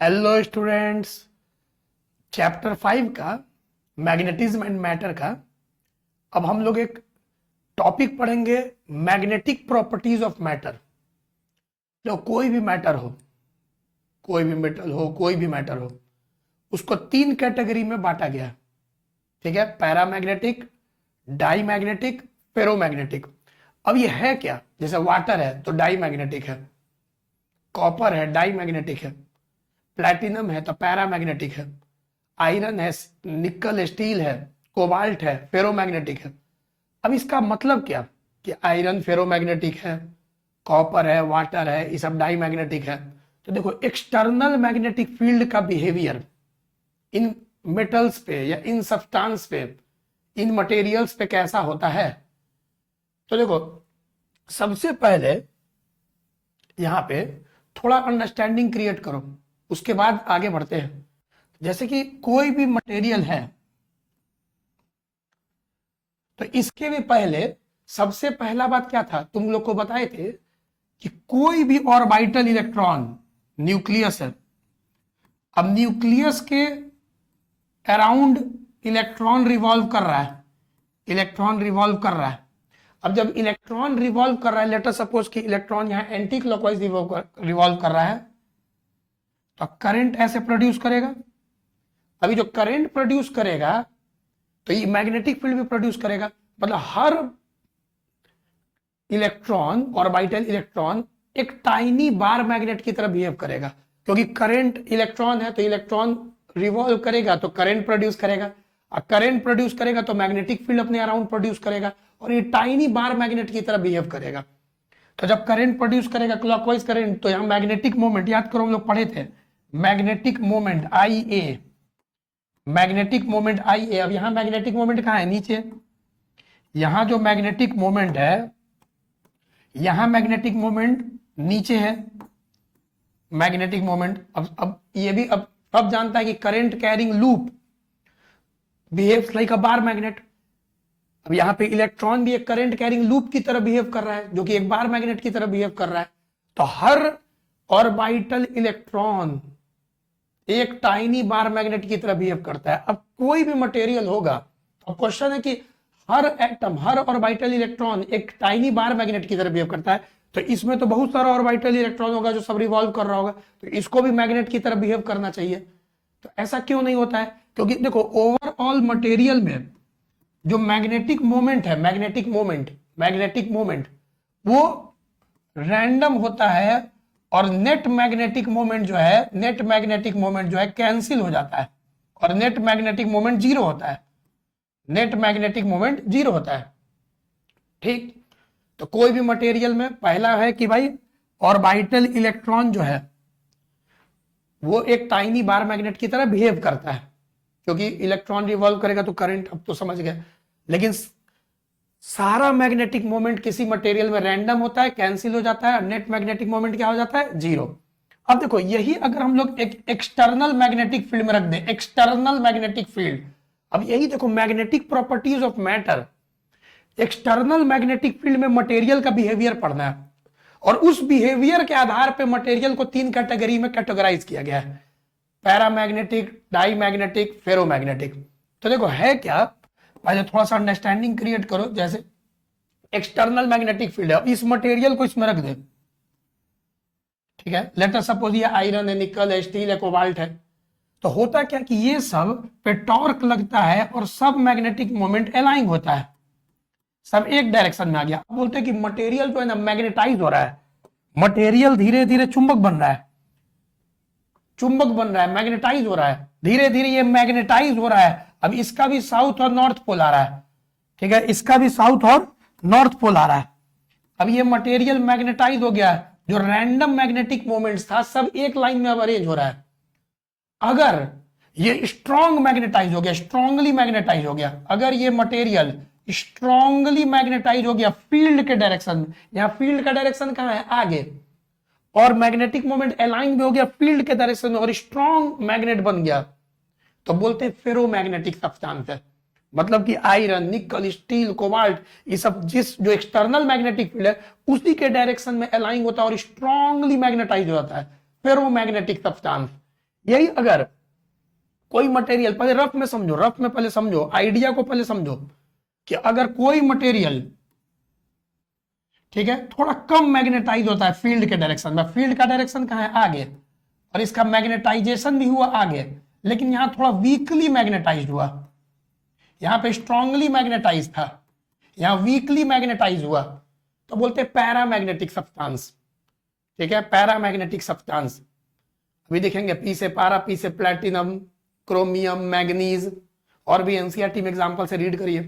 Hello students, chapter 5 का magnetism and matter का अब हम लोग एक टॉपिक पढ़ेंगे, मैग्नेटिक प्रॉपर्टीज ऑफ मैटर। जो कोई भी मैटर हो, कोई भी मेटल हो, कोई भी मैटर हो, उसको 3 कैटेगरी में बांटा गया है। ठीक है, पैरामैग्नेटिक, डाई मैग्नेटिक, फेरोमैग्नेटिक। अब ये है क्या? जैसे वाटर है तो डाई मैग्नेटिक है, कॉपर है डाई मैग्नेटिक है, प्लैटिनम है तो पैरामैग्नेटिक है, आयरन है, निकल स्टील है, कोबाल्ट है, फेरोमैग्नेटिक है। अब इसका मतलब क्या कि आयरन फेरोमैग्नेटिक है, कॉपर है, वाटर है, ये सब डाई मैग्नेटिक है। तो देखो, एक्सटर्नल मैग्नेटिक फील्ड का बिहेवियर इन मेटल्स पे या इन सब्सटेंस पे, इन मटेरियल्स पे कैसा होता है। तो देखो, सबसे पहले यहां पे थोड़ा अंडरस्टैंडिंग क्रिएट करो, उसके बाद आगे बढ़ते हैं। जैसे कि कोई भी मटेरियल है तो इसके भी पहले सबसे पहला बात क्या था, तुम लोग को बताए थे कि कोई भी ऑर्बिटल इलेक्ट्रॉन, न्यूक्लियस है, अब न्यूक्लियस के अराउंड इलेक्ट्रॉन रिवॉल्व कर रहा है, इलेक्ट्रॉन रिवॉल्व कर रहा है। अब जब इलेक्ट्रॉन रिवॉल्व कर रहा है, लेट अस सपोज कि इलेक्ट्रॉन यहां एंटी क्लॉकवाइज रिवॉल्व कर रहा है, तो करंट ऐसे प्रोड्यूस करेगा। अभी जो करंट प्रोड्यूस करेगा तो ये मैग्नेटिक फील्ड भी प्रोड्यूस करेगा। मतलब हर इलेक्ट्रॉन, ऑर्बिटल इलेक्ट्रॉन, एक टाइनी बार मैग्नेट की तरह बिहेव करेगा, क्योंकि करंट इलेक्ट्रॉन है तो इलेक्ट्रॉन रिवॉल्व करेगा तो करंट प्रोड्यूस करेगा, और करंट प्रोड्यूस करेगा तो मैग्नेटिक फील्ड अपने अराउंड प्रोड्यूस करेगा, और ये टाइनी बार मैग्नेट की तरह बिहेव करेगा। तो जब करंट प्रोड्यूस करेगा क्लॉकवाइज करंट, तो यहां मैग्नेटिक मोमेंट, याद करो हम लोग पढ़े थे, magnetic moment I A, magnetic moment I A. अब यहां मैग्नेटिक मोमेंट कहां है? नीचे। यहां जो मैग्नेटिक मोमेंट है, यहां मैग्नेटिक मोमेंट नीचे है, मैग्नेटिक मोमेंट। अब ये भी अब सब जानता है कि current carrying loop behaves like अ बार मैग्नेट। अब यहां पे इलेक्ट्रॉन भी एक करंट कैरिंग लूप की तरह बिहेव कर रहा है, जो कि एक बार मैग्नेट की तरह बिहेव कर रहा है। तो हर ऑर्बिटल इलेक्ट्रॉन एक टाइनी बार मैग्नेट की तरह बिहेव करता है। अब कोई भी मटेरियल होगा, तो क्वेश्चन है कि हर एटम, हर ऑर्बिटल इलेक्ट्रॉन एक टाइनी बार मैग्नेट की तरह बिहेव करता है, तो इसमें तो बहुत सारा ऑर्बिटल इलेक्ट्रॉन होगा जो सब रिवॉल्व कर रहा होगा, तो इसको भी मैग्नेट की तरह बिहेव करना चाहिए। तो ऐसा क्यों नहीं होता है? क्योंकि देखो, ओवरऑल मटेरियल में जो मैग्नेटिक मोमेंट है, मैग्नेटिक मोमेंट वो रैंडम होता है, और नेट मैग्नेटिक मोमेंट जो है, नेट मैग्नेटिक मोमेंट जो है कैंसिल हो जाता है, और नेट मैग्नेटिक मोमेंट जीरो होता है, नेट मैग्नेटिक मोमेंट जीरो होता है। ठीक, तो कोई भी मटेरियल में पहला है कि भाई ऑर्बिटल इलेक्ट्रॉन जो है वो एक टाइनी बार मैग्नेट की तरह बिहेव करता है, क्योंकि इलेक्ट्रॉन रिवॉल्व करेगा तो करंट, अब तो समझ गए। लेकिन सारा मैग्नेटिक मोमेंट किसी मटेरियल में रैंडम होता है, कैंसिल हो जाता है, नेट मैग्नेटिक मोमेंट क्या हो जाता है? जीरो। अब देखो, यही अगर हम लोग एक एक्सटर्नल मैग्नेटिक फील्ड में रख दें, एक्सटर्नल मैग्नेटिक फील्ड, अब यही देखो magnetic properties of matter, external magnetic field में मटेरियल का बिहेवियर पढ़ना है, और उस बिहेवियर के आधार पर मटेरियल को 3 कैटेगरी में कैटेगराइज किया गया है, पैरामैग्नेटिक, डाई मैग्नेटिक, फेरोमैग्नेटिक। तो देखो है क्या, पहले थोड़ा सा अंडरस्टैंडिंग क्रिएट करो। जैसे एक्सटर्नल मैग्नेटिक फील्ड है, अब इस मटेरियल को इसमें रख दे, ठीक है, लेट अस सपोज ये आयरन है, निकल है, स्टील है, कोबाल्ट है। तो होता क्या कि ये सब पे टॉर्क लगता है और सब मैग्नेटिक मोमेंट अलाइन होता है, सब एक डायरेक्शन में आ गया। अब बोलते हैं कि मटेरियल जो है ना मैग्नेटाइज हो रहा है, मटेरियल धीरे धीरे चुंबक बन रहा है, चुंबक बन रहा है, मैग्नेटाइज हो रहा है, धीरे धीरे ये मैग्नेटाइज हो रहा है। अब इसका भी साउथ और नॉर्थ पोल आ रहा है, ठीक है, इसका भी साउथ और नॉर्थ पोल आ रहा है। अब ये मटेरियल मैग्नेटाइज हो गया है, जो रैंडम मैग्नेटिक मोमेंट्स था सब एक लाइन में अब अरेंज हो रहा है। अगर ये स्ट्रॉन्ग मैग्नेटाइज हो गया, स्ट्रांगली मैग्नेटाइज हो गया, अगर ये मटेरियल स्ट्रांगली मैग्नेटाइज हो गया फील्ड के डायरेक्शन में, यहां फील्ड का डायरेक्शन कहां है? आगे, और मैग्नेटिक मोमेंट अलाइन भी हो गया फील्ड के डायरेक्शन में, और स्ट्रॉन्ग मैग्नेट बन गया, तो बोलते हैं फेरोमैग्नेटिक सब्सटेंस है। मतलब कि आयरन, निकल, स्टील, कोबाल्ट, ये सब जो एक्सटर्नल मैग्नेटिक फील्ड है उसी के डायरेक्शन में अलाइन होता है और स्ट्रांगली मैग्नेटाइज हो जाता है, फेरोमैग्नेटिक सब्सटेंस। यही अगर कोई मटेरियल, पहले रफ में समझो, रफ में पहले समझो, आइडिया को पहले समझो कि अगर कोई मटेरियल, ठीक है, थोड़ा कम मैग्नेटाइज होता है फील्ड के डायरेक्शन में, फील्ड का डायरेक्शन कहां है, आगे, और इसका मैग्नेटाइजेशन भी हुआ आगे, लेकिन यहां थोड़ा वीकली मैग्नेटाइज हुआ, यहां पे स्ट्रांगली मैग्नेटाइज था, यहां वीकली मैग्नेटाइज हुआ, तो बोलते हैं पैरामैग्नेटिक सब्सटेंस। ठीक है, पैरामैग्नेटिक सब्सटेंस। अभी देखेंगे, पी से पारा, पी से प्लैटिनम, क्रोमियम, मैग्नीज, और भी एनसीईआरटी में एग्जांपल से रीड करिए,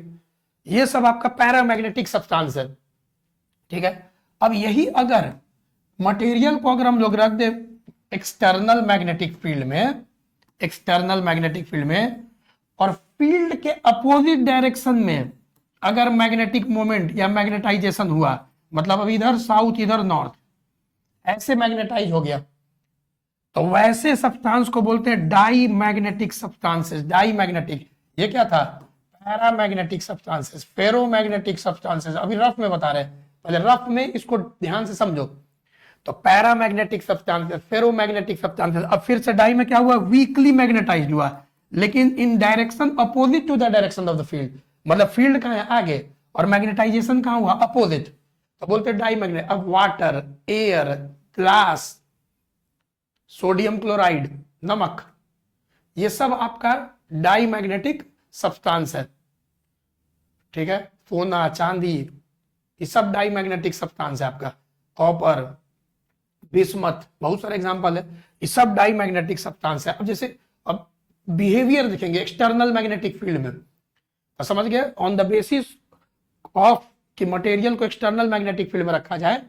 ये सब आपका पैरामैग्नेटिक सब्सटेंस है। ठीक है, अब यही अगर मटेरियल को अगर हम लोग रख दे एक्सटर्नल मैग्नेटिक फील्ड में, एक्सटर्नल मैग्नेटिक फील्ड में, और फील्ड के अपोजिट डायरेक्शन में अगर मैग्नेटिक मोमेंट या मैग्नेटाइजेशन हुआ, मतलब अब इधर साउथ इधर नॉर्थ, ऐसे मैग्नेटाइज हो गया, तो वैसे सब्सटेंस को बोलते हैं diamagnetic substances. Diamagnetic, ये क्या था, पैरामैग्नेटिक सब्सटेंसेस, फेरोमैग्नेटिक सब्सटेंसेस। अभी रफ में बता रहे हैं, पहले रफ में इसको ध्यान से समझो। तो पैरामैग्नेटिक सब्सटेंसेस, फेरोमैग्नेटिक सब्सटेंसेस। अब फिर से डाई में क्या हुआ, वीकली मैग्नेटाइज्ड हुआ, लेकिन in direction opposite to the direction of the field, मतलब फील्ड कहां है, आगे, और मैग्नेटाइजेशन कहां हुआ, अपोजिट, तो बोलते हैं डाई मैग्नेट। अब water, air, glass, sodium chloride, नमक, ये सब आपका डाई मैग्नेटिक सब्सटेंस है। ठीक है, सोना, चांदी, ये सब डाई मैग्नेटिक सब्सटेंस है आपका। कॉपर, बिस्मथ, बहुत सारे एग्जांपल है, ये सब डाई मैग्नेटिक सब्सटेंस है। अब जैसे अब बिहेवियर देखेंगे एक्सटर्नल मैग्नेटिक फील्ड में, तो समझ गए, ऑन द बेसिस ऑफ कि मटेरियल को एक्सटर्नल मैग्नेटिक फील्ड में रखा जाए,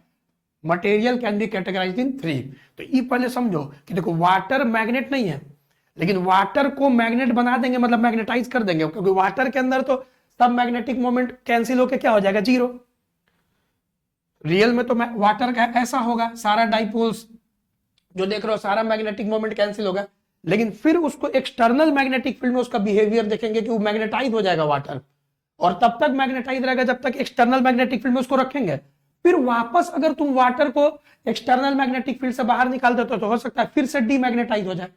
मटेरियल कैन बी कैटेगराइज्ड इन 3। तो ये पहले समझो कि देखो, वाटर मैग्नेट नहीं है, लेकिन वाटर को मैग्नेट बना देंगे, मतलब मैग्नेटाइज कर देंगे, क्योंकि वाटर के अंदर तो सब मैग्नेटिक मोमेंट कैंसिल होकर क्या हो जाएगा, जीरो। रियल में तो वाटर का ऐसा होगा, सारा डाइपोल्स जो देख रहे हो, सारा मैग्नेटिक मोमेंट कैंसिल होगा, लेकिन फिर उसको एक्सटर्नल मैग्नेटिक फील्ड में उसका बिहेवियर देखेंगे कि वो मैग्नेटाइज हो जाएगा वाटर, और तब तक मैग्नेटाइज रहेगा जब तक एक्सटर्नल मैग्नेटिक फील्ड में उसको रखेंगे। फिर वापस अगर तुम वाटर को एक्सटर्नल मैग्नेटिक फील्ड से बाहर निकाल देते हो, तो हो सकता है फिर से डीमैग्नेटाइज हो जाए।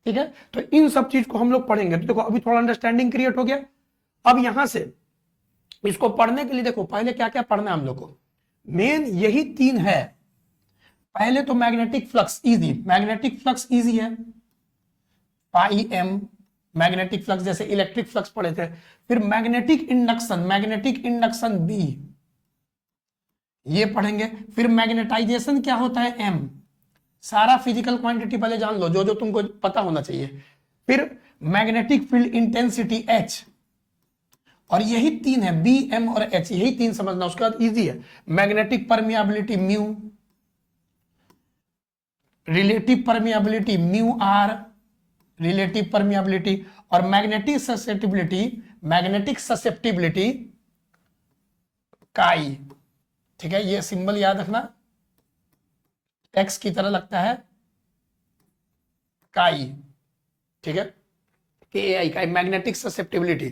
ठीक है, तो इन सब चीज को हम लोग पढ़ेंगे। तो देखो, अभी थोड़ा अंडरस्टैंडिंग क्रिएट हो गया। अब यहां से इसको पढ़ने के लिए देखो, पहले क्या क्या पढ़ना है हम लोग को, मेन यही 3 है। पहले तो magnetic flux easy, magnetic flux easy है, पाई एम, मैग्नेटिक फ्लक्स जैसे इलेक्ट्रिक फ्लक्स पढ़े थे। फिर magnetic induction, magnetic induction B, ये पढ़ेंगे। फिर मैग्नेटाइजेशन क्या होता है, एम, सारा फिजिकल क्वांटिटी पहले जान लो, जो जो तुमको पता होना चाहिए। फिर मैग्नेटिक फील्ड इंटेंसिटी एच, और यही 3 है, बी, एम और एच, यही 3 समझना। उसके बाद इजी है, magnetic permeability mu, relative permeability mu R, relative permeability, और magnetic susceptibility, magnetic susceptibility chi. ठीक है, ये सिंबल याद रखना, एक्स की तरह लगता है, काई। ठीक है, के आई, काई, मैग्नेटिक ससेप्टिबिलिटी।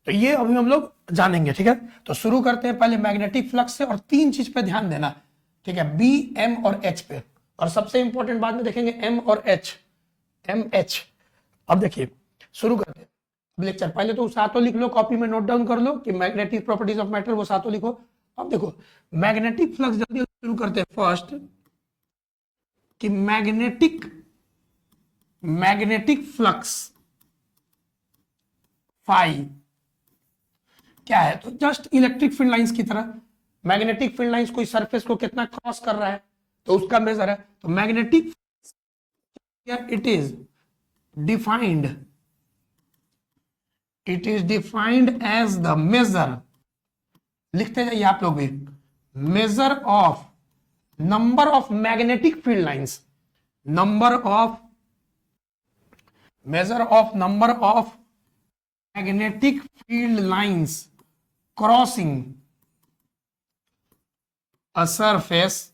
तो ये अभी हम लोग जानेंगे। ठीक है, तो शुरू करते हैं पहले मैग्नेटिक फ्लक्स से, और 3 चीज पे ध्यान देना। ठीक है, बी, एम और एच पे, और सबसे इंपॉर्टेंट बाद में देखेंगे एम और एच, एम एच। अब देखिए, शुरू करते हैं लेक्चर। पहले तो सातों लिख लो, कॉपी में नोट डाउन कर लो कि मैग्नेटिक प्रॉपर्टीज ऑफ मैटर, वो सातों लिखो। अब देखो, मैग्नेटिक फ्लक्स जल्दी शुरू करते हैं। फर्स्ट कि मैग्नेटिक फ्लक्स फाई क्या है, तो जस्ट इलेक्ट्रिक फील्ड लाइंस की तरह। मैग्नेटिक फील्ड लाइंस कोई सरफेस को कितना क्रॉस कर रहा है, तो उसका मेजर है। तो magnetic it is defined, it is defined as the measure, लिखते जाइए आप लोग भी, measure of number of magnetic field lines, number of, measure of number of magnetic field lines crossing a surface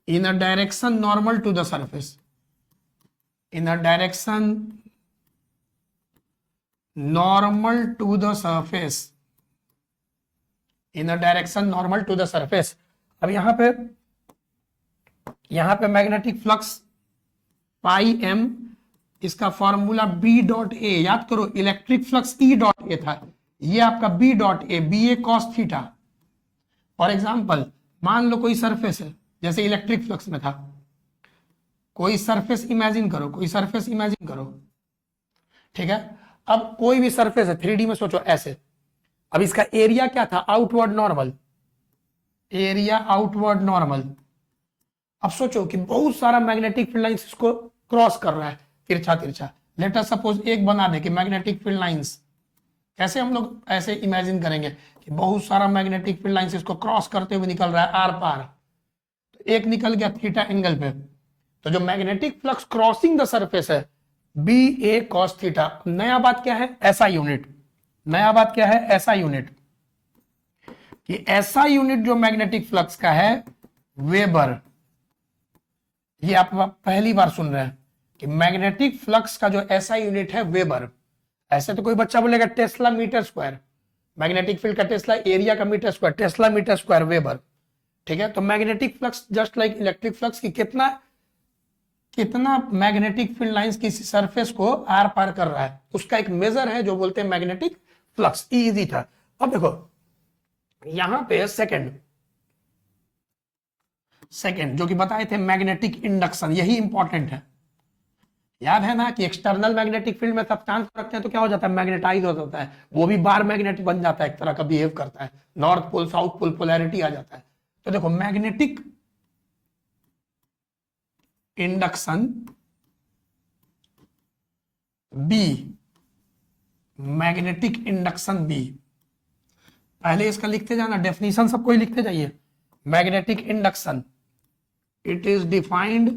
in a direction normal to the surface, in a direction normal to the surface, in a direction normal to the surface। अब यहां पे magnetic flux phi M, इसका formula B dot A, याद करो electric flux E dot A था, ये आपका B dot A, B A cos theta. For example मान लो कोई सरफेस है, जैसे इलेक्ट्रिक फ्लक्स में था, कोई सरफेस इमेजिन करो, कोई सरफेस इमेजिन करो, ठीक है। अब कोई भी सरफेस है, 3D में सोचो ऐसे, अब इसका एरिया क्या था, outward normal, area outward normal. अब सोचो कि बहुत सारा मैग्नेटिक फील्ड लाइंस इसको क्रॉस कर रहा है, तिरछा तिरछा। लेट अस सपोज एक बना दे कि मैग्नेटिक फील्ड लाइंस, कैसे हम लोग ऐसे इमेजिन करेंगे कि बहुत सारा मैग्नेटिक फील्ड लाइंस इसको क्रॉस करते हुए निकल रहा है आर पार, तो एक निकल गया थीटा एंगल पे, तो जो magnetic flux crossing the surface है बी ए कॉस थीटा। नया बात क्या है, ऐसा यूनिट, नया बात क्या है, ऐसा यूनिट, कि ऐसा यूनिट जो मैग्नेटिक फ्लक्स का है वेबर। ये आप पहली बार सुन रहे हैं कि मैग्नेटिक फ्लक्स का जो ऐसा यूनिट है वेबर। ऐसे तो कोई बच्चा बोलेगा tesla metre square, magnetic field का टेस्ला, एरिया का metre square, tesla metre square weber, ठीक है। तो magnetic flux just like electric flux की कितना कितना मैग्नेटिक फील्ड लाइंस किसी सरफेस को आर पार कर रहा है, उसका एक मेजर है जो बोलते हैं मैग्नेटिक फ्लक्स। इजी था। अब देखो यहां पे सेकंड जो कि बताए थे मैग्नेटिक इंडक्शन, यही इंपॉर्टेंट है। याद है ना कि एक्सटर्नल मैग्नेटिक फील्ड में सब्सटेंस रखते हैं तो क्या हो जाता है, मैग्नेटाइज हो जाता है, वो भी बार मैग्नेट बन जाता है, एक तरह का बिहेव करता है, north pole south pole polarity आ जाता है। तो देखो magnetic induction B, magnetic induction B, पहले इसका लिखते जाना, डेफिनेशन सबको ही लिखते जाइए। Magnetic induction, it is defined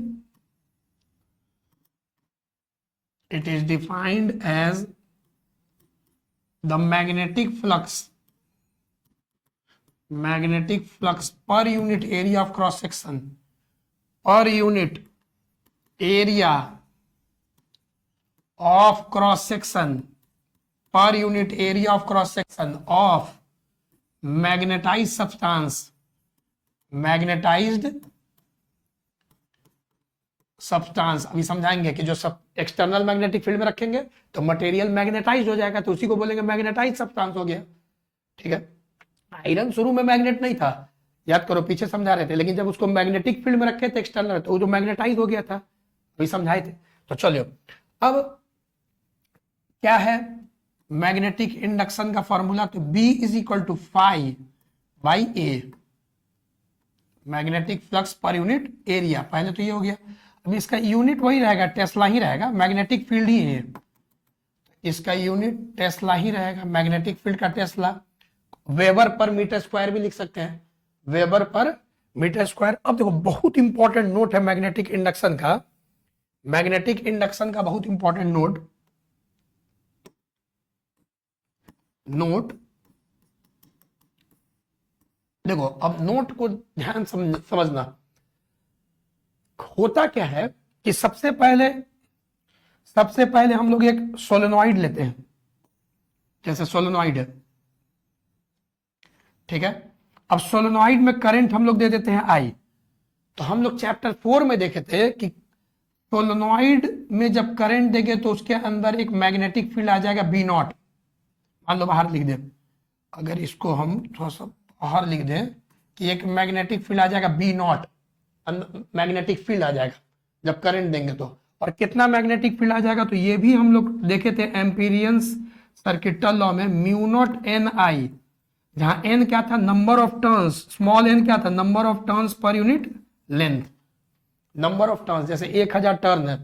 as the magnetic flux पर unit area of cross section, per unit area of cross section, per unit area of cross section of magnetized substance, magnetized substance. अभी समझाएंगे कि जो सब external magnetic field में रखेंगे तो material magnetised हो जाएगा, तो उसी को बोलेंगे मैग्नेटाइज्ड सब्सटेंस हो गया, ठीक है। आयरन शुरू में मैग्नेट नहीं था, याद करो पीछे समझा रहे थे, लेकिन जब उसको मैग्नेटिक फील्ड में रखे थे एक्सटर्नल, तो वो जो मैग्नेटाइज हो गया था, अभी समझाए थे। तो चलिए अब क्या है मैग्नेटिक इंडक्शन का फॉर्मूला, तो B is equal to phi by A, magnetic flux पर यूनिट एरिया। पहले तो ये हो गया, अब इसका यूनिट वही रहेगा, टेस्ला ही रहेगा, मैग्नेटिक फील्ड ही है, इसका यूनिट टेस्ला ही रहेगा, मैग्नेटिक फील्ड का टेस्ला। वेबर पर मीटर स्क्वायर भी लिख सकते हैं, वेबर पर मीटर स्क्वायर। अब देखो बहुत इंपॉर्टेंट नोट है मैग्नेटिक इंडक्शन का, मैग्नेटिक इंडक्शन का बहुत इंपॉर्टेंट नोट देखो। अब नोट को ध्यान समझना, होता क्या है कि सबसे पहले हम लोग एक सोलेनॉइड लेते हैं, जैसे सोलेनॉइड है, ठीक है। अब सोलेनॉइड में करंट हम लोग दे देते हैं I। तो हम लोग चैप्टर 4 में देखे थे कि सोलेनॉइड में जब करंट देंगे तो उसके अंदर एक मैग्नेटिक फील्ड आ जाएगा B नॉट। मान लो बाहर लिख दे, अगर इसको हम थोड़ा सा बाहर लिख दें कि एक मैग्नेटिक फील्ड आ जाएगा B नॉट, मैग्नेटिक फील्ड आ जाएगा जब करंट देंगे तो। और कितना मैग्नेटिक फील्ड आ जाएगा, तो ये भी हम लोग देखे थे एम्पीरियंस सर्किटल लॉ में, म्यू नॉट एन आई, जहां एन क्या था, number of turns, small N क्या था, नंबर ऑफ टर्न्स पर unit length. Number of turns, जैसे 1000 टर्न है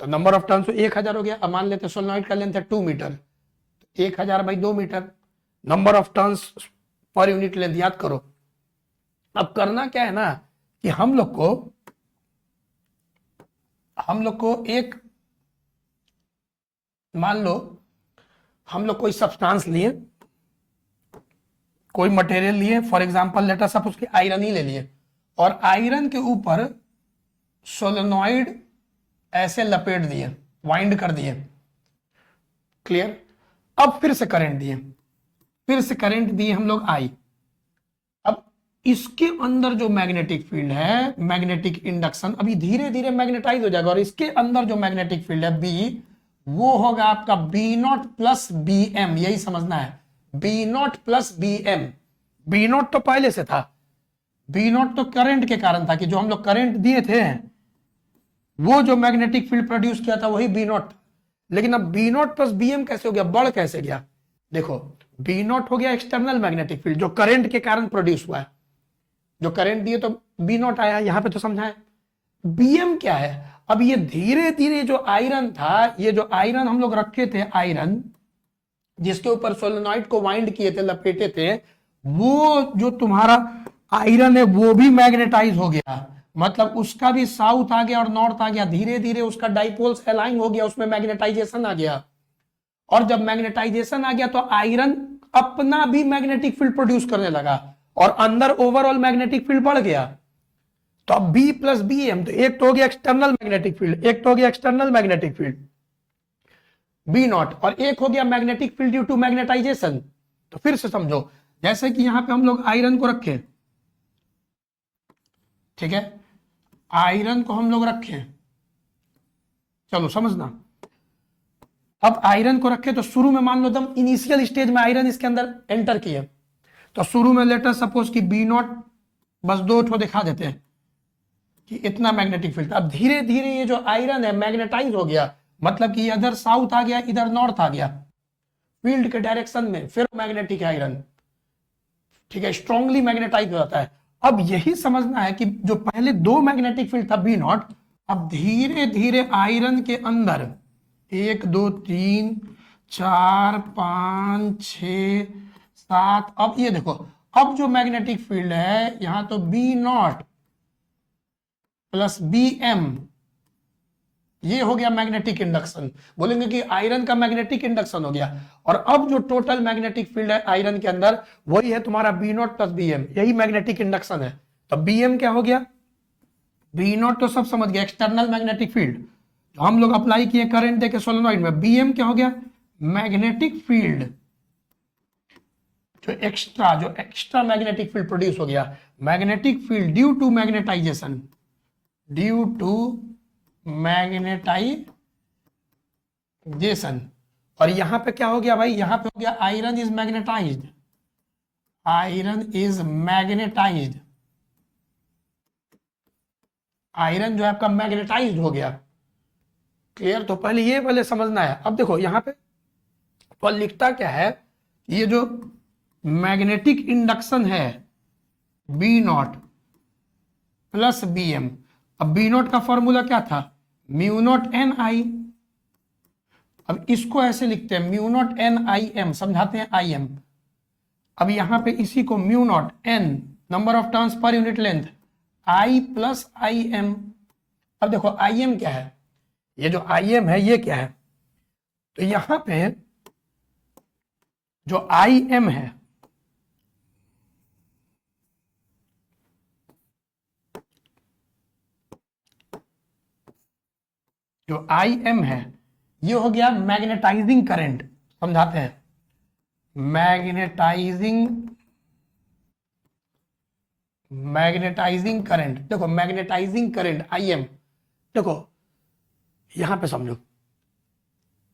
तो नंबर ऑफ टर्न्स तो 1000 हो गया। अब मान लेते हैं सोलेनॉइड का लेंथ है 2 metre, 1000 by 2 metre, number of turns पर यूनिट लेंथ, याद करो। अब करना क्या है ना कि हम लोग को एक, मान लो हम लोग कोई सब्सटेंस लिए, कोई मटेरियल लिए, for example let us suppose iron ही ले लिए, और आयरन के ऊपर सोलेनॉइड ऐसे लपेट दिए, वाइंड कर दिए, क्लियर। अब फिर से करंट दिए हम लोग I। अब इसके अंदर जो मैग्नेटिक फील्ड है, मैग्नेटिक इंडक्शन अभी धीरे धीरे मैग्नेटाइज हो जाएगा, और इसके अंदर जो मैग्नेटिक फील्ड है बी, वो होगा आपका B naught plus B M. यही समझना है, B naught plus B M. B naught तो पहले से था, बी नॉट तो करंट के कारण था कि जो हम लोग करंट दिए थे वो जो मैग्नेटिक फील्ड प्रोड्यूस किया था वही बी नॉट। लेकिन अब B naught plus B M कैसे हो गया, बढ़ कैसे गया? देखो, बी नॉट हो गया एक्सटर्नल मैग्नेटिक फील्ड जो करंट के कारण प्रोड्यूस हुआ है, जो करंट दिए तो बी नॉट आया, यहां पे तो समझा है। बी एम क्या है? अब ये धीरे धीरे जो आयरन था, ये जो आयरन हम लोग रखे थे, आयरन जिसके ऊपर सोलेनॉइड को वाइंड किए थे, लपेटे थे, वो जो तुम्हारा आयरन है वो भी मैग्नेटाइज हो गया। मतलब उसका भी साउथ आ गया और नॉर्थ आ गया, धीरे धीरे उसका डाइपोल्स अलाइन हो गया, उसमें मैग्नेटाइजेशन आ गया। और जब मैग्नेटाइजेशन आ गया तो आयरन अपना भी मैग्नेटिक फील्ड प्रोड्यूस करने लगा और अंदर ओवरऑल मैग्नेटिक फील्ड बढ़ गया। तो अब बी प्लस बी एम, तो एक तो हो गया एक्सटर्नल मैग्नेटिक फील्ड, एक तो हो गया external magnetic field B naught, और एक हो गया magnetic field due to magnetisation. तो फिर से समझो, जैसे कि यहां पे हम लोग आयरन को रखे, ठीक है, आयरन को हम लोग रखे, चलो समझना। अब आयरन को रखे तो शुरू में मान लो एकदम इनिशियल स्टेज में आयरन इसके अंदर एंटर किए, तो शुरू में लेटर सपोज कि बी नॉट बस 2 ठो दिखा देते हैं कि इतना मैग्नेटिक फील्ड। अब धीरे धीरे ये जो आयरन है मैग्नेटाइज हो गया, मतलब कि इधर साउथ आ गया, इधर नॉर्थ आ गया फील्ड के डायरेक्शन में, फिर मैग्नेटिक आयरन, ठीक है, स्ट्रांगली मैग्नेटाइज हो जाता है। अब यही समझना है कि जो पहले 2 मैग्नेटिक फील्ड था बी नॉट, अब धीरे धीरे आयरन के अंदर 1 2 3 4 5 6 7, अब ये देखो, अब जो मैग्नेटिक फील्ड है यहां तो B naught plus B M, ये हो गया मैग्नेटिक इंडक्शन। बोलेंगे कि आयरन का मैग्नेटिक इंडक्शन हो गया, और अब जो टोटल मैग्नेटिक फील्ड है आयरन के अंदर वही है तुम्हारा B naught plus B M, यही मैग्नेटिक इंडक्शन है। तो बी एम क्या हो गया? बी नॉट तो सब समझ गया, एक्सटर्नल मैग्नेटिक फील्ड जो हम लोग अप्लाई किए करंट देके सोलेनॉइड में। बी एम क्या हो गया? मैग्नेटिक फील्ड जो एक्स्ट्रा मैग्नेटिक फील्ड प्रोड्यूस हो गया, magnetic field due to magnetisation, due to magnetisation. और यहां पे क्या हो गया भाई? यहां पे हो गया iron is magnetised, iron is magnetised, iron जो है आपका मैग्नेटाइज्ड हो गया। क्लियर? तो पहले ये पहले समझना है। अब देखो यहां पे तो लिखता क्या है, ये जो मैग्नेटिक इंडक्शन है B naught plus B M, अब बी नॉट का फॉर्मूला क्या था? Mu naught N I. अब इसको ऐसे लिखते हैं mu naught N I M, समझाते हैं आई एम। अब यहां पे इसी को mu naught N number of turns पर unit length, I plus I M. अब देखो आई एम क्या है, ये जो आई एम है ये क्या है? तो यहां पे जो आई एम है, जो आई एम है ये हो गया मैग्नेटाइजिंग करंट, समझाते हैं मैग्नेटाइजिंग करंट। देखो मैग्नेटाइजिंग करंट आई एम, देखो यहां पे समझो,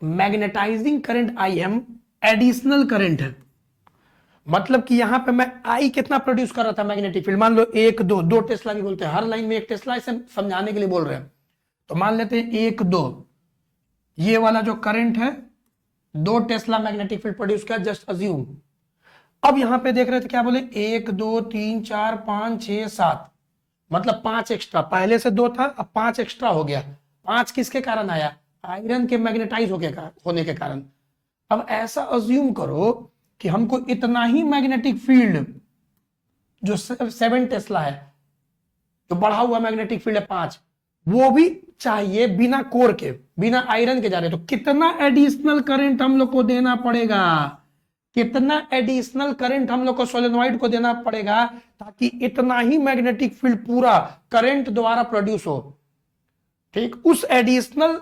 magnetising current I M additional current है। मतलब कि यहां पे मैं आई कितना प्रोड्यूस कर रहा था मैग्नेटिक फील्ड, मान लो 1 2 टेस्ला भी बोलते हैं, हर लाइन में 1 टेस्ला, इसे समझाने के लिए बोल रहे हैं। तो मान लेते हैं 1 2, ये वाला जो करंट है 2 टेस्ला मैग्नेटिक फील्ड प्रोड्यूस किया, जस्ट अज्यूम। अब यहां पे देख रहे थे क्या बोले, 1 2 3 4 5 6 7, मतलब 5 एक्स्ट्रा, पहले से 2 था अब 5 एक्स्ट्रा हो गया। 5 किसके कारण आया? आयरन के मैग्नेटाइज होने के कारण। अब ऐसा अज्यूम करो कि हमको इतना ही मैग्नेटिक फील्ड जो 7 टेस्ला है, जो बढ़ा हुआ मैग्नेटिक फील्ड है 5, वो भी चाहिए बिना कोर के, बिना आयरन के जा रहे। तो कितना एडिशनल करंट हम लोग को देना पड़ेगा, कितना एडिशनल करंट हम लोग को सोलेनॉइड को देना पड़ेगा ताकि इतना ही मैग्नेटिक फील्ड पूरा करंट द्वारा प्रोड्यूस हो। ठीक, उस एडिशनल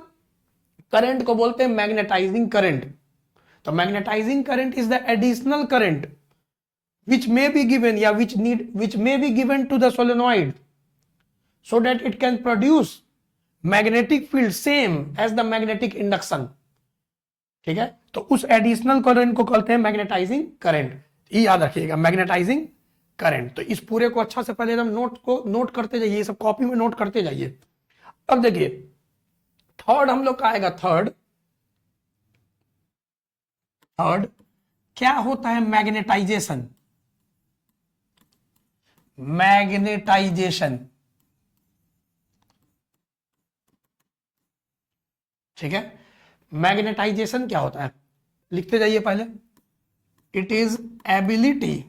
करंट को बोलते हैं मैग्नेटाइजिंग करंट। तो magnetising current is the additional current which may be given या which may be given to the solenoid so that it can produce magnetic field same as the magnetic induction. ठीक है, तो उस additional current को कहते हैं magnetising current. ये याद रखिएगा, मैग्नेटाइजिंग करंट। तो इस पूरे को अच्छा से पहले एकदम नोट करते जाइए, ये सब कॉपी में नोट करते जाइए। अब देखिए थर्ड हम लोग का आएगा, थर्ड क्या होता है मैग्नेटाइजेशन। मैग्नेटाइजेशन, ठीक है, मैग्नेटाइजेशन क्या होता है, लिखते जाइए पहले। It is ability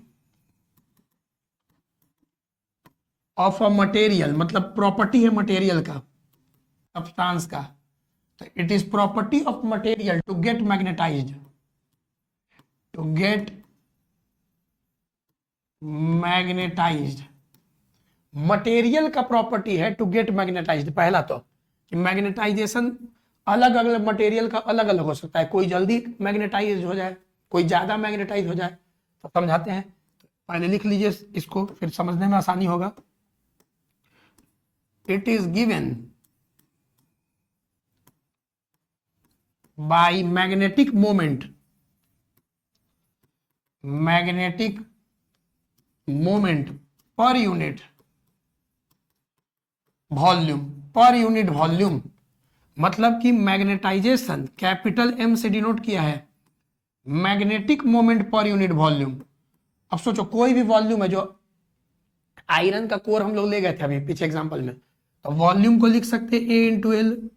of a material, मतलब प्रॉपर्टी है मटेरियल का, सब्सटेंस का। तो it is property of material to get magnetised, to get magnetised. Material का प्रॉपर्टी है टू गेट मैग्नेटाइज्ड। पहला तो कि मैग्नेटाइजेशन अलग अलग मटेरियल का अलग अलग हो सकता है, कोई जल्दी मैग्नेटाइज हो जाए, कोई ज्यादा मैग्नेटाइज हो जाए। तो समझाते हैं, पहले लिख लीजिए इसको, फिर समझने में आसानी होगा। It is given by magnetic moment, magnetic moment per unit volume, per unit volume. मतलब कि मैग्नेटाइजेशन कैपिटल एम से डिनोट किया है magnetic moment per unit volume. अब सोचो कोई भी वॉल्यूम है, जो आयरन का कोर हम लोग ले गए थे अभी पीछे एग्जांपल में, तो वॉल्यूम को लिख सकते हैं A into L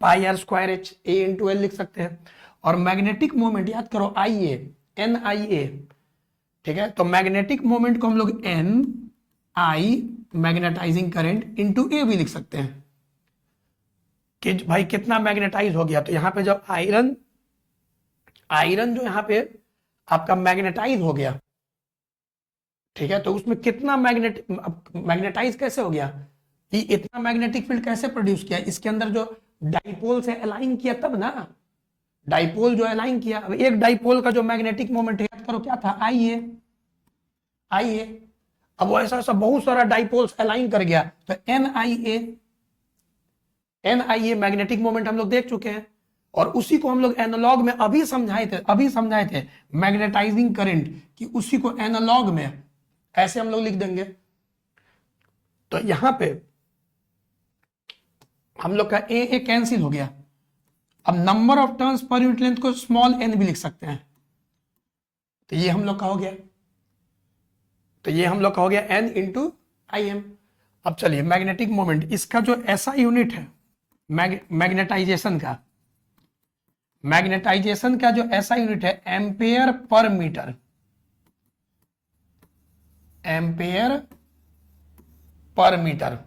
pi r square h, A into L लिख सकते हैं। और मैग्नेटिक मोमेंट याद करो आई ए, एन आई ए, ठीक है। तो मैग्नेटिक मोमेंट को हम लोग एन आई मैग्नेटाइजिंग करंट इंटू ए भी लिख सकते हैं कि भाई कितना मैग्नेटाइज हो गया। तो यहाँ पे जब आयरन जो यहाँ पे आपका मैग्नेटाइज हो गया, ठीक है, तो उसमें कितना मैग्नेटाइज कैसे हो गया, कि इतना मैग्नेटिक फील्ड कैसे प्रोड्यूस किया, इसके अंदर जो डाइपोल से अलाइन किया तब ना, डाइपोल जो अलाइन किया। अब एक डाइपोल का जो मैग्नेटिक मोमेंट याद करो क्या था, आई ए। अब वो ऐसा बहुत सारा डाइपोल्स अलाइन कर गया, तो N I A magnetic moment हम लोग देख चुके हैं। और उसी को हम लोग एनालॉग में अभी समझाए थे मैग्नेटाइजिंग करंट, कि उसी को एनालॉग में ऐसे हम लोग लिख देंगे। तो यहां पे हम लोग का ए कैंसिल हो गया। अब नंबर ऑफ टर्न्स पर यूनिट लेंथ को स्मॉल एन भी लिख सकते हैं। तो ये हम लोग का हो गया, एन इंटू आई एम। अब चलिए मैग्नेटिक मोमेंट, इसका जो ऐसा यूनिट है मैग्नेटाइजेशन का जो ऐसा यूनिट है ampere per metre, ampere per metre.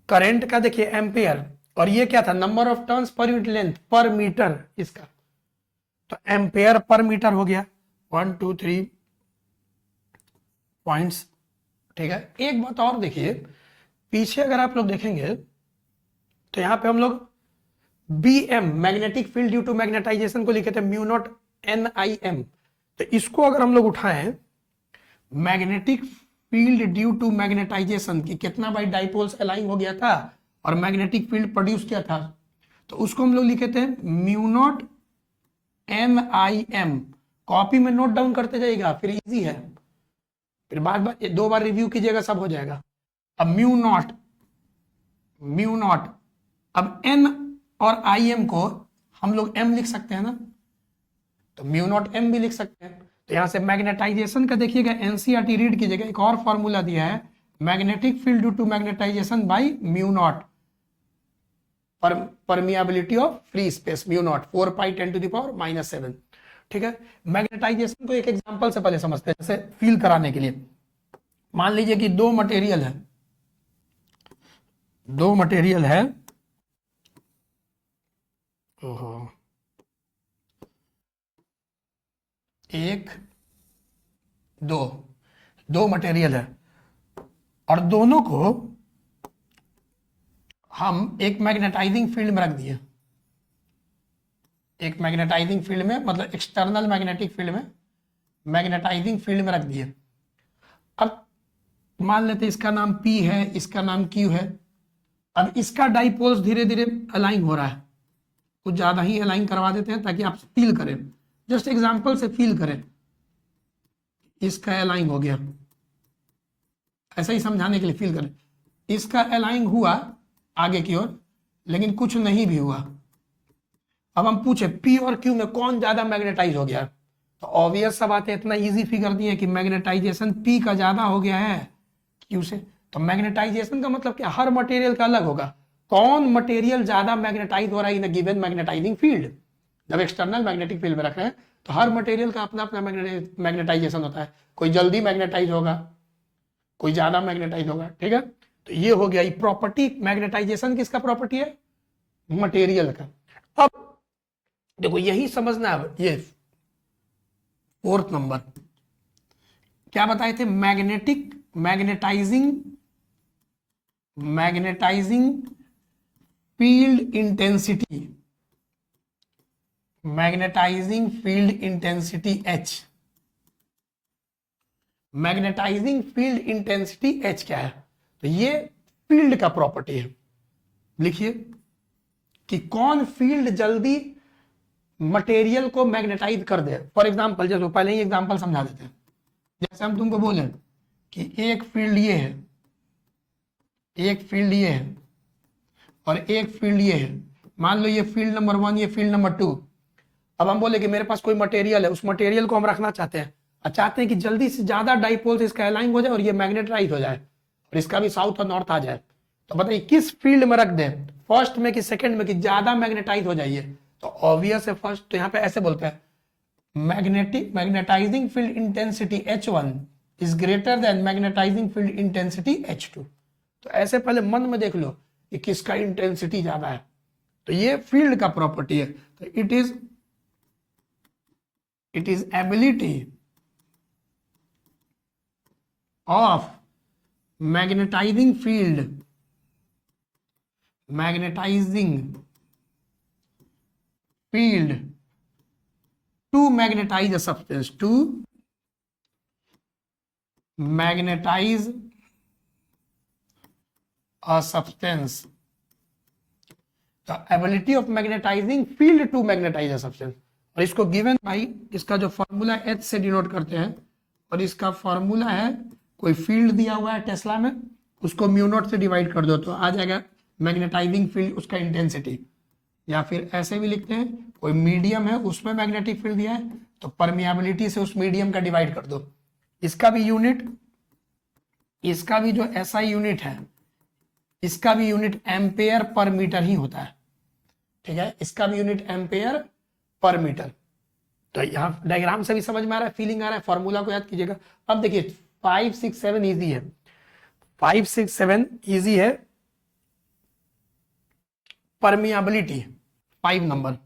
Current का देखिए एम्पेयर, और ये क्या था, नंबर ऑफ टर्न्स पर यूनिट लेंथ पर मीटर इसका। तो एम्पेयर पर मीटर हो गया। 1 2 3 पॉइंट्स, ठीक है। एक बात और देखिए, पीछे अगर आप लोग देखेंगे तो यहां पे हम लोग B M magnetic field due to magnetisation को लिखे थे mu naught N I M. तो इसको अगर हम लोग उठाएं magnetic field due to magnetisation की कितना बाई डाइपोल्स अलाइन हो गया था और मैग्नेटिक फील्ड प्रोड्यूस किया था, तो उसको हम लोग लिखे थे mu naught N I M. Copy में नोट डाउन करते जाइएगा, फिर इजी है, फिर बार 2 बार रिव्यू कीजिएगा, सब हो जाएगा। अब म्यू नॉट, अब एन और आई एम को हम लोग एम लिख सकते हैं ना, तो म्यू नॉट एम भी लिख सकते हैं। तो यहां से मैग्नेटाइजेशन का देखिएगा, एनसीईआरटी रीड कीजिएगा, एक और फॉर्मूला दिया है magnetic field due to magnetisation by mu naught, permeability of free space mu naught 4 pi 10⁻⁻⁷। ठीक है। मैग्नेटाइजेशन को एक एग्जांपल से पहले समझते हैं, जैसे फील कराने के लिए। मान लीजिए कि दो मटेरियल है, ओहो, 1 2 मटेरियल है, और दोनों को हम एक मैग्नेटाइजिंग फील्ड में रख दिए, एक मैग्नेटाइजिंग फील्ड में, मतलब एक्सटर्नल मैग्नेटिक फील्ड में मैग्नेटाइजिंग फील्ड में रख दिए। अब मान लेते इसका नाम P है, इसका नाम Q है। अब इसका डाइपोल्स धीरे धीरे अलाइन हो रहा है, कुछ ज्यादा ही अलाइन करवा देते हैं ताकि आप फील करें, जस्ट एग्जांपल से फील करें। इसका अलाइन हो गया, ऐसा ही समझाने के लिए फील करें। इसका अलाइन हुआ आगे की ओर, लेकिन कुछ नहीं भी हुआ। अब हम पूछे P और Q में कौन ज्यादा मैग्नेटाइज हो गया, तो ऑब्वियस सा बात है, इतना इजी फिगर दिए कि मैग्नेटाइजेशन P का ज्यादा हो गया है Q से। तो मैग्नेटाइजेशन का मतलब क्या, हर मटेरियल का अलग होगा, कौन मटेरियल ज्यादा मैग्नेटाइज हो रहा है इन गिवन मैग्नेटाइजिंग फील्ड। जब एक्सटर्नल मैग्नेटिक फील्ड में रख रहे हैं तो हर मटेरियल का अपना अपना मैग्नेटाइजेशन होता है, कोई जल्दी मैग्नेटाइज होगा, कोई ज्यादा मैग्नेटाइज होगा, ठीक है। तो ये हो गया, ये प्रॉपर्टी मैग्नेटाइजेशन किसका प्रॉपर्टी है, मटेरियल का। अब देखो यही समझना है, ये 4th नंबर क्या बताए थे, magnetising field intensity, magnetising field intensity H। Magnetising field intensity H क्या है, तो ये फील्ड का प्रॉपर्टी है। लिखिए कि कौन फील्ड जल्दी मटेरियल को मैग्नेटाइज कर दे। फॉर एग्जांपल, जैसे पहले ही एग्जांपल समझा देते हैं, जैसे हम तुमको बोले कि एक फील्ड ये है, एक फील्ड ये है और एक फील्ड ये है। मान लो ये फील्ड नंबर 1, ये फील्ड नंबर 2। अब हम बोले कि मेरे पास कोई मटेरियल है, उस मटेरियल को हम रखना चाहते हैं और चाहते हैं कि जल्दी से ज्यादा डाइपोल से इसका अलाइन हो जाए और ये मैग्नेटाइज हो जाए और इसका भी साउथ और नॉर्थ आ जाए। तो बताइए किस फील्ड में रख दें, फर्स्ट में कि सेकंड में, कि ज्यादा मैग्नेटाइज हो जाइए। तो ऑब्वियस है फर्स्ट, तो यहाँ पे ऐसे बोलते हैं magnetising field intensity H1 is greater than magnetising field intensity H2। तो ऐसे पहले मन में देख लो कि किसका इंटेंसिटी ज्यादा है, तो ये फील्ड का प्रॉपर्टी है। तो it is ability of magnetising field to magnetize a substance, to magnetize a substance, the ability of magnetizing field to magnetize a substance। और इसको गिवन भाई, इसका जो फॉर्मूला H से डिनोट करते हैं और इसका फॉर्मूला है, कोई फील्ड दिया हुआ है टेस्ला में, उसको म्यू नॉट से डिवाइड कर दो तो आ जाएगा मैग्नेटाइजिंग फील्ड, उसका इंटेंसिटी। या फिर ऐसे भी लिखते हैं, कोई मीडियम है उसमें मैग्नेटिक फील्ड दिया है तो परमियाबिलिटी से उस मीडियम का डिवाइड कर दो। इसका भी यूनिट, इसका भी जो एसआई यूनिट है, इसका भी यूनिट एम्पेयर पर मीटर ही होता है, ठीक है। इसका भी यूनिट एम्पेयर पर मीटर। तो यहाँ डायग्राम से भी समझ में आ रहा है, फीलिंग आ रहा है, फॉर्मूला को याद कीजिएगा। अब देखिए 5, 6, 7 इजी है, 5, 6, 7 इजी है। Permeability 5 number,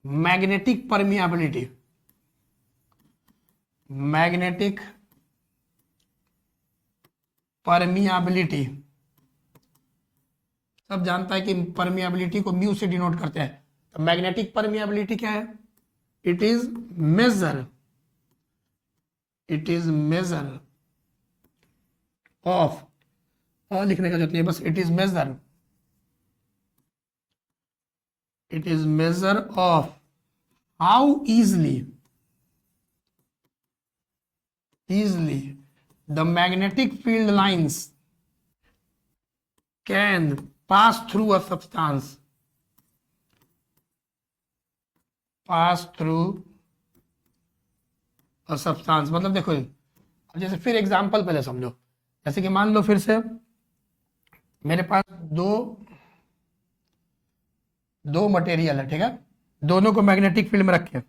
magnetic permeability, magnetic permeability सब जानता है कि परमियाबिलिटी को म्यू से डिनोट करते हैं। तो मैग्नेटिक परमियाबिलिटी क्या है, इट इज मेजर ऑफ, और लिखने का जरूरत नहीं है, बस it is major of how easily the magnetic field lines can pass through a substance, मतलब देखो, जैसे फिर एग्जांपल पहले समझो। जैसे कि मान लो फिर से मेरे पास दो मटेरियल है, ठीक है, दोनों को मैग्नेटिक फील्ड में रखे।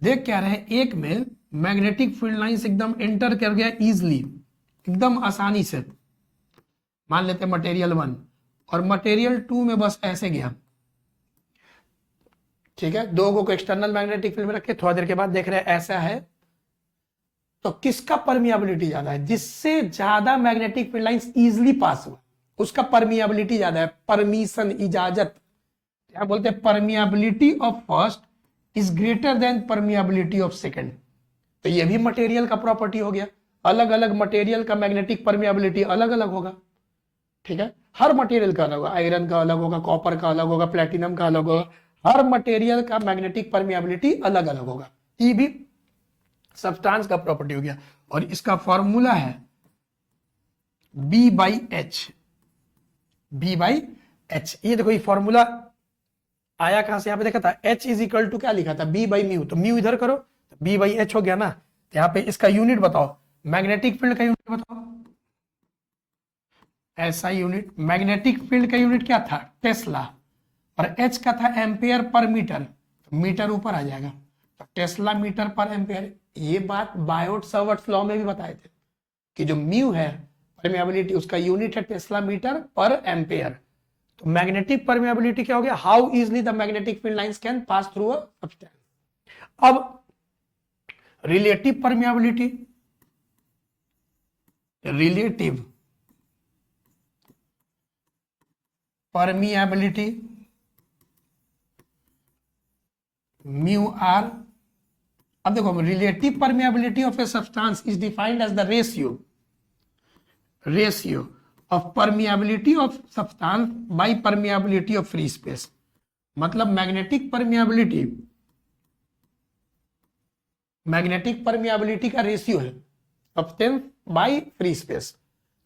देख क्या रहे हैं, एक में मैग्नेटिक फील्ड लाइंस एकदम एंटर कर गया इजीली, एकदम आसानी से, मान लेते हैं मटेरियल 1, और मटेरियल 2 में बस ऐसे गया, ठीक है। दो को एक्सटर्नल मैग्नेटिक फील्ड में रखे, थोड़ा देर के बाद देख रहे हैं ऐसा है। तो किसका परमियाबिलिटी ज्यादा है, जिससे ज्यादा magnetic field lines easily pass हुआ उसका परमियाबिलिटी ज्यादा है। परमिशन, इजाजत, क्या बोलते हैं, permeability of first is greater then permeability of second. तो ये भी मटेरियल का प्रॉपर्टी हो गया। अलग अलग मटेरियल का मैग्नेटिक परमिएबिलिटी अलग अलग होगा, ठीक है, हर मटेरियल का अलग होगा, आयरन का अलग होगा, कॉपर का अलग होगा, प्लेटिनम का अलग होगा, हर मटेरियल का मैग्नेटिक परमिएबिलिटी अलग अलग होगा। ये भी सब्सटेंस का प्रॉपर्टी हो गया। और इसका फॉर्मूला है B/H। B/H, ये देखो ये फॉर्मूला आया कहां से, यहां पे देखा था H इज इक्वल टू क्या लिखा था, B/μ, तो म्यू इधर करो, B/H हो गया ना। तो यहाँ पे इसका यूनिट बताओ, मैग्नेटिक फील्ड का यूनिट बताओ, ऐसा यूनिट। मैग्नेटिक फील्ड का यूनिट क्या था, टेस्ला, और H का था एम्पियर पर मीटर, तो मीटर ऊपर आ जाएगा, तो टेस्ला मीटर पर एम्पियर। ये बात बायोट सावर्ट्स लॉ में भी बताए थे कि जो म्यू है परमेबिलिटी, उसका यूनिट है टेस्ला मीटर पर एम्पियर। तो मैग्नेटिक परमेबिलिटी क्या हो गया, how easily the magnetic field lines can pass through a substance. अब relative permeability, relative permeability mu r. अब देखो, relative permeability of a substance is defined as the ratio of permeability of substance by permeability of free space. मतलब magnetic permeability का ratio है substance by free space.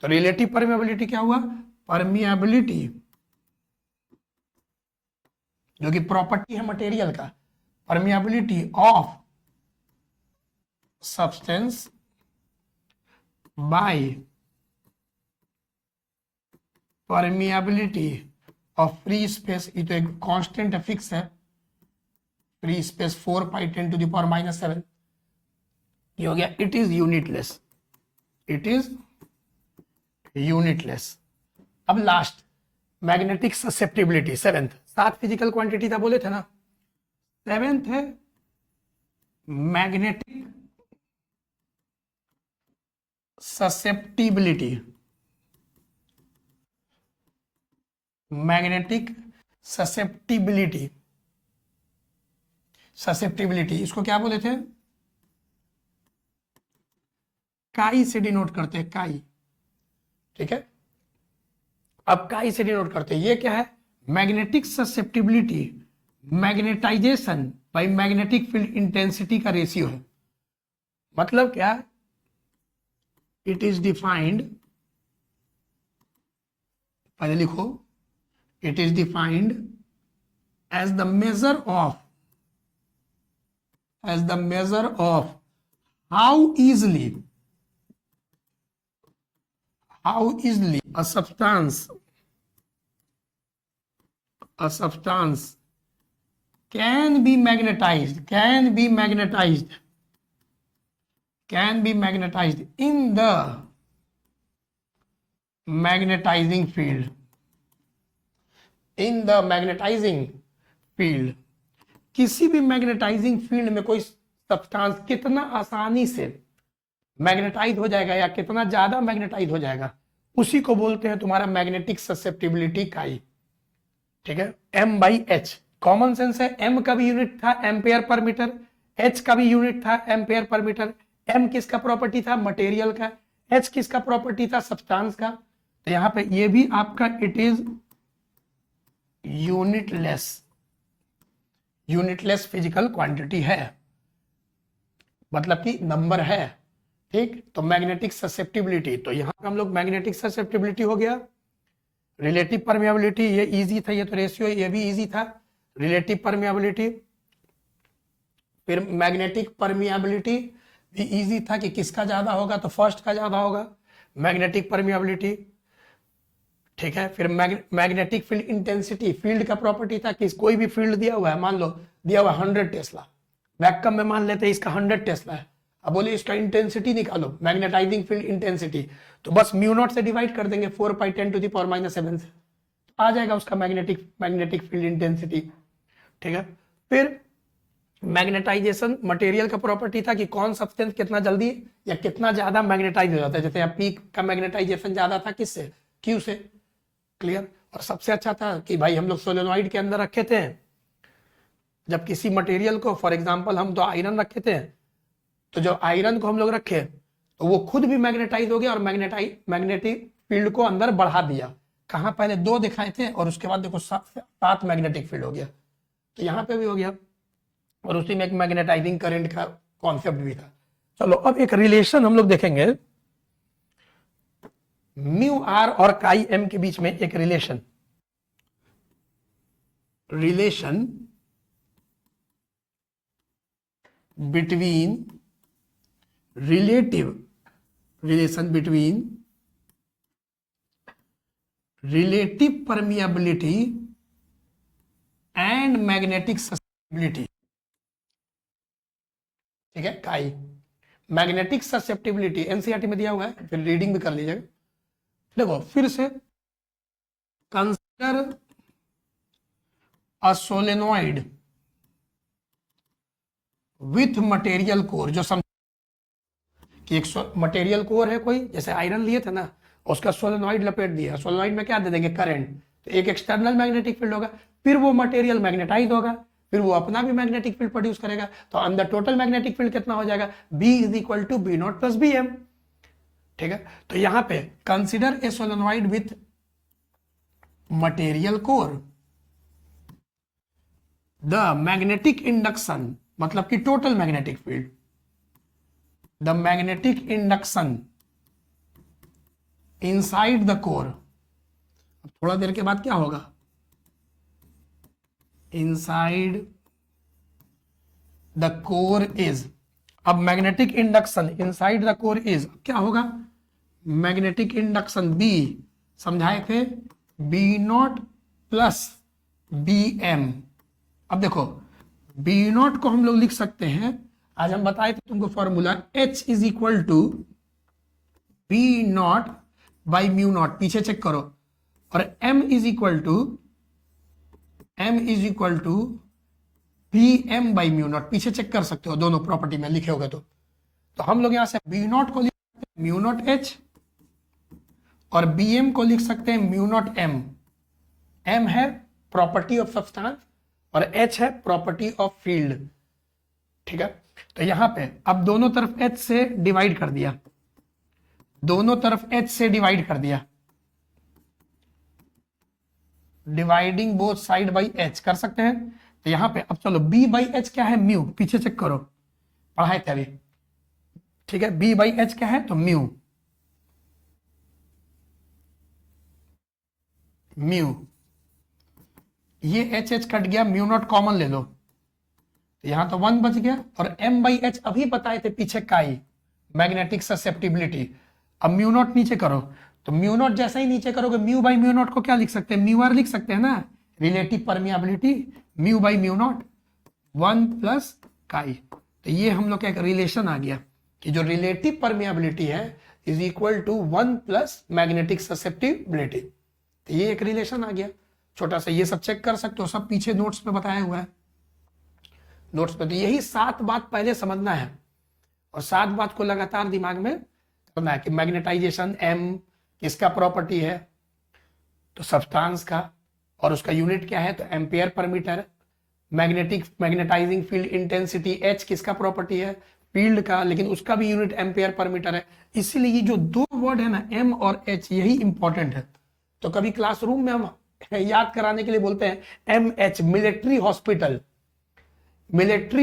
तो relative permeability क्या हुआ, permeability जो कि प्रॉपर्टी है मटेरियल का, permeability of substance by permeability of free space. ये तो एक कांस्टेंट है, फिक्स है, फ्री स्पेस 4π10⁻⁷। ये हो गया, it is unitless, it is unitless. अब last magnetic susceptibility, seventh. 7 physical quantity था बोले थे ना, सेवेंथ है magnetic susceptibility. Magnetic susceptibility, susceptibility इसको क्या बोले थे, काई से डिनोट करते हैं, काई, ठीक है। अब काई से डिनोट करते हैं, ये क्या है, magnetic susceptibility magnetisation by magnetic field intensity का रेशियो है। मतलब क्या, इट इज डिफाइंड, पहले लिखो, it is defined as the measure of how easily a substance can be magnetized in the magnetizing field, किसी भी मैग्नेटाइजिंग फील्ड में कोई सब्सटेंस कितना आसानी से मैग्नेटाइज हो जाएगा या कितना ज्यादा मैग्नेटाइज हो जाएगा, उसी को बोलते हैं तुम्हारा मैग्नेटिक ससेप्टिबिलिटी काई, ठीक है। M/H कॉमन सेंस है, M का भी यूनिट था एम्पियर पर मीटर, H का भी यूनिट था एम्पियर पर मीटर। M किसका प्रॉपर्टी था, मटेरियल का, H किसका प्रॉपर्टी था, सब्सटेंस का। तो यहां पे ये भी आपका it is unitless physical quantity है, मतलब कि नंबर है, ठीक। तो मैग्नेटिक ससेप्टिबिलिटी, तो यहां पे हम लोग मैग्नेटिक ससेप्टिबिलिटी हो गया। रिलेटिव परमिएबिलिटी ये इजी था, ये तो रेशियो ये भी इजी था, रिलेटिव परमिएबिलिटी। फिर मैग्नेटिक परमिएबिलिटी भी इजी था कि किसका ज्यादा होगा, तो फर्स्ट का ज्यादा होगा मैग्नेटिक परमिएबिलिटी, ठीक है। फिर मैग्नेटिक फील्ड इंटेंसिटी, फील्ड का प्रॉपर्टी था कि कोई भी फील्ड दिया हुआ है, मान लो दिया हुआ 100 टेस्ला, वैक्यूम में मान लेते हैं इसका 100 टेस्ला है, अब बोले इसका इंटेंसिटी निकालो, मैग्नेटाइजिंग फील्ड इंटेंसिटी, तो बस μ0 से डिवाइड कर देंगे 4π10⁻⁷ से, आ जाएगा उसका मैग्नेटिक फील्ड इंटेंसिटी, ठीक है। फिर मैग्नेटाइजेशन, मटेरियल का प्रॉपर्टी था कि कौन सब्सटेंस कितना जल्दी या कितना ज्यादा मैग्नेटाइज हो जाता है, जैसे यहाँ पी का मैग्नेटाइजेशन ज्यादा था किससे, क्यू से, क्लियर। और सबसे अच्छा था कि भाई हम लोग सोलेनॉइड के अंदर रखे थे जब किसी मटेरियल को, फॉर एग्जांपल हम तो आयरन रखे थे, तो जब आयरन को हम लोग रखे तो वो खुद भी मैग्नेटाइज हो गया और मैग्नेटिक फील्ड को अंदर बढ़ा दिया। कहाँ, पहले 2 दिखाए थे और उसके बाद देखो 7 मैग्नेटिक फील्ड हो गया, तो यहाँ पे भी हो गया। और उसी में एक मैग्नेटाइजिंग करंट का कॉन्सेप्ट भी था। चलो अब एक रिलेशन हम लोग देखेंगे, म्यू आर और काई एम के बीच में एक relation between relative permeability and magnetic susceptibility। ठीक है, काई मैग्नेटिक ससेप्टिबिलिटी एनसीईआरटी में दिया हुआ है, फिर रीडिंग भी कर लीजिएगा। देखो फिर से, consider a solenoid with material core, जो समझ कि एक मटेरियल कोर है कोई, जैसे आयरन लिए थे ना, उसका सोलेनॉइड लपेट दिया, सोलेनॉइड में क्या दे देंगे, करंट, तो एक एक्सटर्नल मैग्नेटिक फील्ड होगा, फिर वो मटेरियल मैग्नेटाइज होगा, फिर वो अपना भी मैग्नेटिक फील्ड प्रोड्यूस करेगा, तो अंदर टोटल मैग्नेटिक फील्ड कितना हो जाएगा, B is equal to B naught plus B M. ठीक है, तो यहां पे consider a solenoid with material core, the magnetic induction, मतलब कि total magnetic field, the magnetic induction inside the core. अब थोड़ा देर के बाद क्या होगा, इनसाइड द कोर इज, अब magnetic induction inside the core is क्या होगा, मैग्नेटिक इंडक्शन बी, समझाए थे, B naught plus B M. अब देखो बी नॉट को हम लोग लिख सकते हैं, आज हम बताए थे तुमको formula, H is equal to B naught by mu naught, पीछे चेक करो, और M is equal to B M by mu naught, पीछे चेक कर सकते हो, दोनों प्रॉपर्टी में लिखे होगे तो हम लोग यहां से बी नॉट को लिख सकते हैं म्यू नॉट H, और बी एम को लिख सकते हैं म्यू नॉट M। M है प्रॉपर्टी ऑफ सब्सटेंस और H है प्रॉपर्टी ऑफ फील्ड। ठीक है, तो यहां पे अब दोनों तरफ H से डिवाइड कर दिया, दोनों तरफ H से डिवाइड कर दिया, dividing both side by H कर सकते हैं। तो यहां पे अब चलो B बाई H क्या है, म्यू, पीछे चेक करो, पढ़ाए थे अभी। ठीक है, B बाई H क्या है, तो म्यू, ये H कट गया, म्यू नॉट कॉमन ले लो, तो यहां तो 1 बच गया, और M बाई H अभी बताए थे पीछे काई, मैग्नेटिक ससेप्टिबिलिटी। अब म्यू नॉट नीचे करो, तो म्यू नॉट जैसा ही नीचे करोगे, म्यू बाई म्यू नॉट को क्या लिख सकते हैं, म्यू आर लिख सकते हैं ना, relative permeability, mu by mu not 1 plus chi. तो ये हम लोग का एक रिलेशन आ गया कि जो रिलेटिव परमियाबिलिटी है is equal to 1 plus magnetic susceptibility. तो ये एक रिलेशन आ गया छोटा सा, ये सब चेक कर सकते हो, सब पीछे नोट्स में बताया हुआ है, नोट्स पे। तो यही 7 बात पहले समझना है, और 7 बात को लगातार दिमाग में करना है कि मैग्नेटाइजेशन M किसका प्रॉपर्टी है, तो सब्सटेंस का, और उसका यूनिट क्या है, तो ampere per metre. Magnetising field intensity H किसका प्रॉपर्टी है, फील्ड का, लेकिन उसका भी यूनिट एम्पियर पर मीटर है। इसीलिए ये जो 2 वर्ड है ना, M और H, यही इंपॉर्टेंट है। तो कभी क्लासरूम में हम याद कराने के लिए बोलते हैं MH, military hospital, MH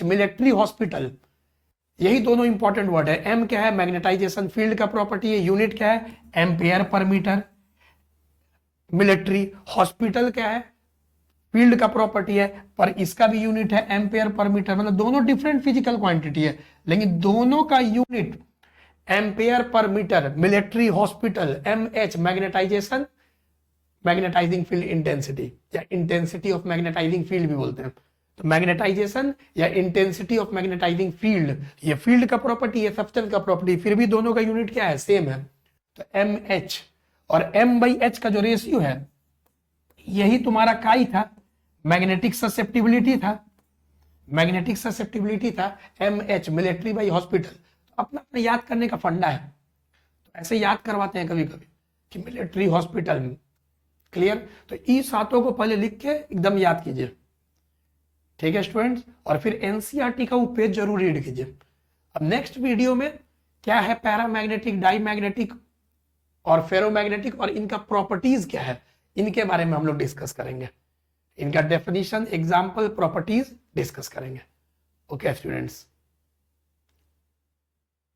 military hospital, यही दोनों इंपॉर्टेंट वर्ड है। M क्या है, मैग्नेटाइजेशन फील्ड का प्रॉपर्टी है, यूनिट क्या है, ampere per metre. Military hospital क्या है, फील्ड का प्रॉपर्टी है, पर इसका भी यूनिट है एम्पियर पर मीटर। मतलब दोनों डिफरेंट फिजिकल क्वांटिटी है, लेकिन दोनों का unit ampere per metre. Military hospital, MH magnetisation, magnetising field intensity, या इंटेंसिटी ऑफ मैग्नेटाइजिंग फील्ड भी बोलते हैं। तो मैग्नेटाइजेशन या इंटेंसिटी ऑफ मैग्नेटाइजिंग फील्ड, ये फील्ड का प्रॉपर्टी है, सब्सटेंस का प्रॉपर्टी, फिर भी दोनों का यूनिट क्या है, सेम है। तो MH और M बाई H का जो रेशियो है, यही तुम्हारा काई था, मैग्नेटिक ससेप्टिबिलिटी था, MH मिलिट्री बाई हॉस्पिटल। अपना अपना याद करने का फंडा है, तो ऐसे याद करवाते हैं कभी कभी कि मिलिट्री हॉस्पिटल क्लियर? तो ई सातों को पहले लिख के एकदम याद कीजिए, ठीक है स्टूडेंट्स, और फिर एनसीईआरटी का वो पेज जरूर रीड कीजिए। अब नेक्स्ट वीडियो में क्या है पैरामैग्नेटिक, डाईमैग्नेटिक और फेरोमैग्नेटिक, और इनका प्रॉपर्टीज क्या है, इनके बारे में हम लोग डिस्कस करेंगे, इनका डेफिनेशन, एग्जाम्पल, प्रॉपर्टीज डिस्कस करेंगे। Okay students.